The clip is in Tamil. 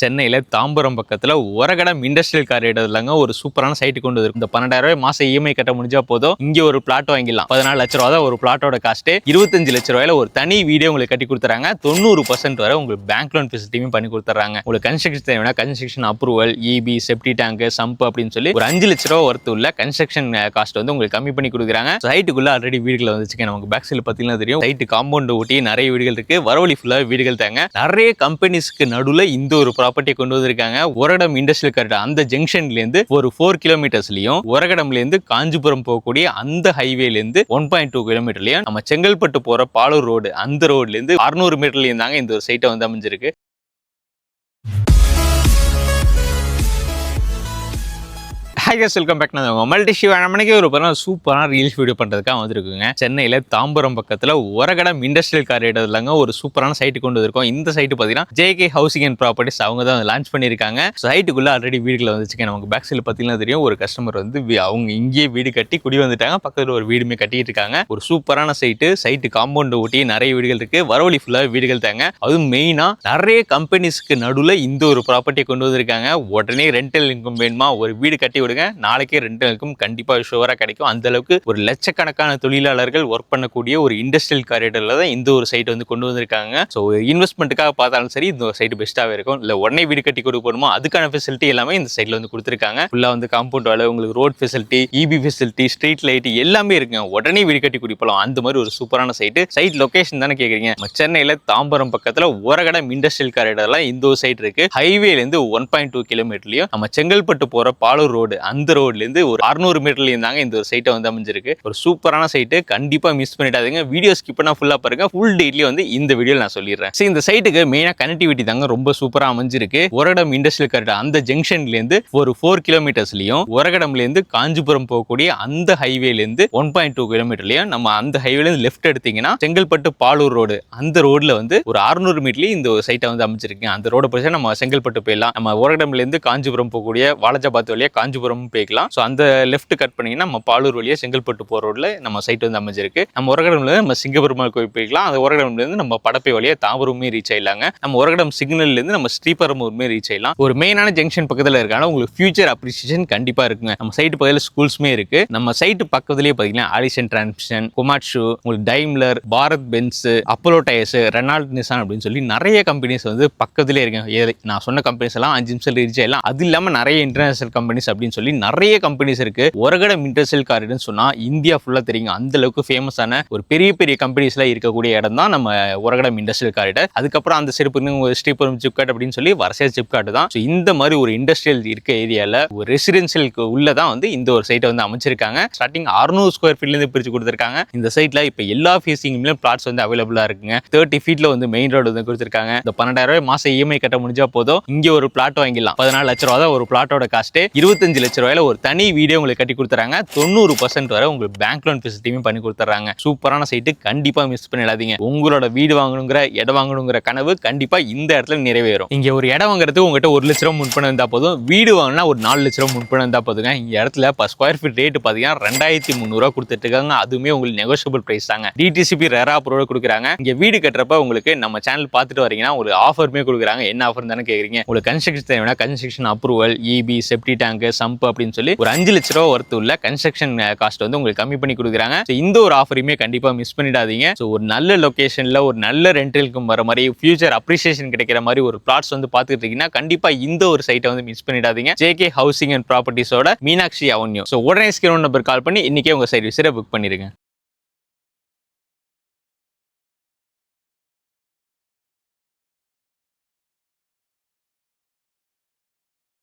சென்னையில தாம்பரம் பக்கத்துல ஒரகடம் இண்டஸ்ட்ரியல் காரிடார்லங்க ஒரு சூப்பரான சைட் கொண்டு வரும். இந்த 12,000 ரூபாய் மாசம் இஎம்ஐ கட்ட முடிஞ்சா போதும், இங்க ஒரு பிளாட் வாங்கிடலாம். 14 லட்ச ரூபா தான் ஒரு பிளாட்டோட காஸ்ட். 25 லட்ச ரூபாயில ஒரு தனி வீடியோ உங்களுக்கு கட்டி கொடுத்துறாங்க. 90% வரை உங்களுக்கு பேங்க் லோன் ஃபெசிலிட்டியும் பண்ணி கொடுத்துறாங்க. உங்களுக்கு கன்ஸ்ட்ரக்ஷன் தேவைன்னா construction approval, EB, செப்டி tank, sump அப்படின்னு சொல்லி ஒரு 5 லட்ச ரூபா ஒர்த் உள்ள கன்ஸ்ட்ரக்ஷன் காஸ்ட் வந்து உங்களுக்கு கம்மி பண்ணி கொடுக்குறாங்க. சைட்டுக்குள்ள ஆல்ரெடி வீடுகள் வந்துச்சுங்க. நமக்கு பேக் சைடு பார்த்தீங்கன்னா தெரியும், சைட்டு காம்பவுண்ட் ஒட்டி நிறைய வீடுகள் இருக்கு. வரவழி ஃபுல்லா வீடுகள் தாங்க. நிறைய கம்பெனிஸ்க்கு நடுவுல இந்த ஒரு ப்ராப்பர்ட்டி கொண்டு வந்திருக்காங்க. ஒரகடம் இண்டஸ்ட்ரியல் காரிடார் அந்த ஜங்ஷன்ல இருந்து ஒரு 4 கிலோமீட்டர்ஸ்லயும், ஒரகடம்ல இருந்து காஞ்சிபுரம் போகக்கூடிய அந்த ஹைவேல இருந்து 1.2 கிலோமீட்டர்லயும், நம்ம செங்கல்பட்டு போற பாலூர் ரோடு அந்த ரோட்ல இருந்து 600 மீட்டர்லயும் தாங்க இந்த ஒரு சைட்டை வந்து அமைஞ்சிருக்கு. Welcome back. மல்டி ஷிவ் மணிக்கு ஒரு சூப்பரான ரீல்ஸ் வீடியோ பண்றதுக்காக வந்திருக்குங்க. சென்னையில தாம்பரம் பக்கத்துல ஒரகடம் இண்டஸ்ட்ரியல் காரிடார்லங்க ஒரு சூப்பரான சைட்டு கொண்டு வந்திருக்கோம். இந்த சைட்டு பாத்தீங்கன்னா ஜேகே ஹவுசிங் அண்ட் ப்ராப்பர்ட்டிஸ் அவங்க தான் லான்ச் பண்ணிருக்காங்க. சைட்டுக்குள்ள ஆல்ரெடி வீடுகள் வந்துச்சுங்க. நமக்கு பேக் சைடு பாத்தீங்கன்னா தெரியும், ஒரு கஸ்டமர் வந்து அவங்க இங்கேயே வீடு கட்டி குடி வந்துட்டாங்க. பக்கத்துல ஒரு வீடுமே கட்டிட்டு இருக்காங்க. ஒரு சூப்பரான சைட்டு காம்பவுண்ட் ஒட்டி நிறைய வீடுகள் இருக்கு. வரவழி ஃபுல்லா வீடுகள் தாங்க. அதுவும் மெயினா நிறைய கம்பெனிஸ்க்கு நடுவுல இந்த ஒரு ப்ராப்பர்ட்டியை கொண்டு வந்திருக்காங்க. உடனே ரெண்டல் இன்கம் வேணுமா, ஒரு வீடு கட்டி விடுங்க, நாளைக்கே ரெண்டுக்கும் கண்டிப்பா ஷுவரா கிடைக்கும். அந்த அளவுக்கு ஒரு லட்சக்கணக்கான தொழிலாளர்கள் ஒர்க் பண்ணக்கூடிய ஒரு இண்டஸ்ட்ரியல் காரிடார்ல தான் இந்த ஒரு சைட் வந்து கொண்டு வந்திருக்காங்க. ஸோ இன்வெஸ்ட்மெண்ட்டுக்காக பார்த்தாலும் சரி, இந்த சைட் பெஸ்ட்டாகவே இருக்கும். இல்லை உடனே வீடு கட்டி கொடுக்கணுமோ அதுக்கான ஃபெசிலிட்டி எல்லாமே இந்த சைட்ல வந்து கொடுத்துருக்காங்க. ஃபுல்லாக வந்து காம்பவுண்ட் வேலை, உங்களுக்கு road facility, EB facility, street light எல்லாமே இருக்குங்க. உடனே வீடு கட்டி குடிப்பலாம். அந்த மாதிரி ஒரு சூப்பரான சைட் லொகேஷன் தானே கேட்குறீங்க. சென்னையில தாம்பரம் பக்கத்தில் ஒரகடம் இண்டஸ்ட்ரியல் காரிடார்ல இந்த ஒரு சைட் இருக்கு. ஹைவேல இருந்து 1.2 கிலோமீட்டர்லயும், நம்ம செங்கல்பட்டு போற பாலூர் ரோடு அந்த ரோட்ல இருந்து ஒரு 600 மீட்டர்லயும் தாங்க இந்த ஒரு சைட்டை வந்து அமைஞ்சிருக்கு. ஒரு சூப்பரான சைட்டு, கண்டிப்பா மிஸ் பண்ணிடாதீங்க. வீடியோ ஸ்கிப் பண்ணா ஃபுல்லா பாருங்க. ஃபுல் டீடைல் வந்து இந்த வீடியோல நான் சொல்லிடுறேன். சரி, இந்த சைட்டுக்கு மெயினா கனெக்டிவிட்டி தாங்க ரொம்ப சூப்பரா அமைஞ்சிருக்கு. ஒரகடம் இண்டஸ்ட்ரியல் காரிடார் அந்த ஜங்ஷன்ல இருந்து ஒரு 4 கிலோமீட்டர்ஸ்லயும், ஒரகடம்ல இருந்து காஞ்சிபுரம் போகக்கூடிய அந்த ஹைவேல இருந்து 1.2 கிலோமீட்டர்லயும், நம்ம அந்த ஹைவேல இருந்து லெஃப்ட் எடுத்தீங்கன்னா செங்கல்பட்டு பாலூர் ரோடு அந்த ரோட்ல வந்து ஒரு 600 மீட்டர்லயும் இந்த ஒரு சைட்டை வந்து அமைச்சிருக்கு. அந்த ரோட போய் நம்ம செங்கல்பட்டு போயிடலாம். நம்ம ஒரகடம்ல இருந்து காஞ்சிபுரம் போகக்கூடிய வாலஜாபாத் வழியா காஞ்சிபுரம் போய்க்கலாம். ஸோ அந்த லெஃப்ட் கட் பண்ணீங்கன்னா நம்ம பாலூர் வழியா செங்கல்பட்டு போற ரோட்ல நம்ம சைட் வந்து அமைஞ்சிருக்கு. நம்ம ஒரகடம்ல நம்ம சிங்கப்பெருமாள் கோயில் போய்க்கலாம். அந்த ஒரகடம்ல இருந்து நம்ம படப்பை வழியா தாம்பரமே ரீச் ஆயிடலாங்க. நம்ம ஒரகடம் சிக்னல்ல இருந்து நம்ம ஸ்ரீபெரும்பூருமே ரீச் ஆயிடலாம். ஒரு மெயினான ஜங்ஷன் பக்கத்துல இருக்கான உங்களுக்கு ஃபியூச்சர் அப்ரிசியேஷன் கண்டிப்பா இருக்குங்க. நம்ம சைட் பக்கத்துல ஸ்கூல்ஸ்மே இருக்கு. நம்ம சைட் பக்கத்துலயே பாத்தீங்கன்னா ஆலிசன் டிரான்ஸ்மிஷன், கொமாட்சு, உங்களுக்கு Daimler, Bharat Benz, Apollo tyres, Renault Nissan அப்படின்னு சொல்லி நிறைய கம்பெனிஸ் வந்து பக்கத்துலயே இருக்கு. நான் சொன்ன கம்பெனிஸ் எல்லாம் 5 நிமிஷம் ரீச் ஆயிடலாம். அது இல்லாம நிறைய இன்டர்நேஷனல் கம்பெனிஸ் அப்படின்னு சொல்லி நிறைய கம்பெனிஸ் இருக்கு. ஒரகடம் இண்டஸ்ட்ரியல் காரிடார்னு சொன்னா இந்தியா ஃபுல்லா தெரியுங்க. அந்த அளவுக்கு ஃபேமஸான ஒரு பெரிய கம்பெனிஸ்ல இருக்கக்கூடிய இடம் தான் நம்ம ஒரகடம் இண்டஸ்ட்ரியல் காரிடார். அதுக்கப்புறம் அந்த சிறப்பு ஸ்ரீபுரம் சிப்காட் அப்படின்னு சொல்லி வரிசையா சிப்காட் தான். இந்த மாதிரி ஒரு இண்டஸ்ட்ரியல் இருக்க ஏரியால ஒரு ரெசிடென்சியலுக்கு உள்ளதான் வந்து இந்த ஒரு சைட்டை வந்து அமைச்சிருக்காங்க. ஸ்டார்டிங் 600 ஸ்கொயர் ஃபீட்ல இருந்து பிரிச்சு கொடுத்திருக்காங்க. இந்த சைட்ல இப்ப எல்லா ஃபேசிங்லயும் பிளாட்ஸ் வந்து அவைலபிளா இருக்குங்க. 30 ஃபீட்ல வந்து மெயின் ரோடு வந்து கொடுத்திருக்காங்க. இந்த 12,000 ரூபாய் மாசம் இஎம்ஐ கட்ட முடிஞ்சா போதும், இங்க ஒரு பிளாட் வாங்கிடலாம். 14 லட்ச ரூபா தான் ஒரு பிளாட்டோட காஸ்ட். 25 லட்ச ரூபாயில ஒரு தனி வீடியோ உங்களுக்கு கட்டி கொடுத்துறாங்க. 90% வரை உங்களுக்கு பேங்க் லோன் ஃபெசிலிட்டியும் பண்ணி கொடுத்துறாங்க. சூப்பரான சைட்டு, கண்டிப்பா மிஸ் பண்ணிடாதீங்க. உங்களோட வீடு வாங்கணுங்கிற இடம் வாங்கணுங்கிற கனவு கண்டிப்பா இந்த இடத்துல நிறைவேறும். இங்க ஒரு இடம் வாங்குறதுக்கு உங்ககிட்ட 1 லட்ச ரூபா முன்பணம் இருந்தா போதும், வீடு வாங்கினா ஒரு 4 லட்ச ரூபா முன்பணம் இருந்தா போதுங்க. இந்த இடத்துல ஸ்கொயர் ஃபீட் ரேட் பாத்தீங்கன்னா 2300 ரூபா கொடுத்துட்டு இருக்காங்க. அதுவுமே உங்களுக்கு நெகோஷியபிள் பிரைஸ் தாங்க. டிடிசிபி ரெரா அப்ரூவல் கொடுக்குறாங்க. இங்க வீடு கட்டுறப்ப உங்களுக்கு நம்ம சேனல் பார்த்துட்டு வரீங்கன்னா ஒரு ஆஃபருமே கொடுக்குறாங்க. என்ன ஆஃபர் தானே கேக்குறீங்க. உங்களுக்கு கன்ஸ்ட்ரக்ஷன் தேவைன்னா construction approval, EB, செப்டி tank, sump அப்படின்னு சொல்லி ஒரு 5 லட்ச ரூபா ஒர்த் உள்ள கன்ஸ்ட்ரக்ஷன் காஸ்ட் வந்து உங்களுக்கு கம்மி பண்ணி கொடுக்குறாங்க. இந்த ஒரு ஆஃபரையுமே கண்டிப்பா மிஸ் பண்ணிடாதீங்க. ஒரு நல்ல லொகேஷன்ல ஒரு நல்ல ரெண்டலுக்கும் வர மாதிரி ஃபியூச்சர் அப்ரிசியேஷன் கிடைக்கிற மாதிரி ஒரு பிளாட்ஸ் வந்து பார்த்துட்டு இருக்கீங்கன்னா கண்டிப்பா இந்த ஒரு சைட்டை வந்து மிஸ் பண்ணிடாதீங்க. ஜேகே ஹவுசிங் அண்ட் ப்ராப்பர்ட்டிஸோட மீனாட்சி அவென்யூ. உடனே ஸ்கிரீன் நம்பர் கால் பண்ணி இன்னைக்கே உங்க சைட் விசிட்ட புக் பண்ணிருங்க.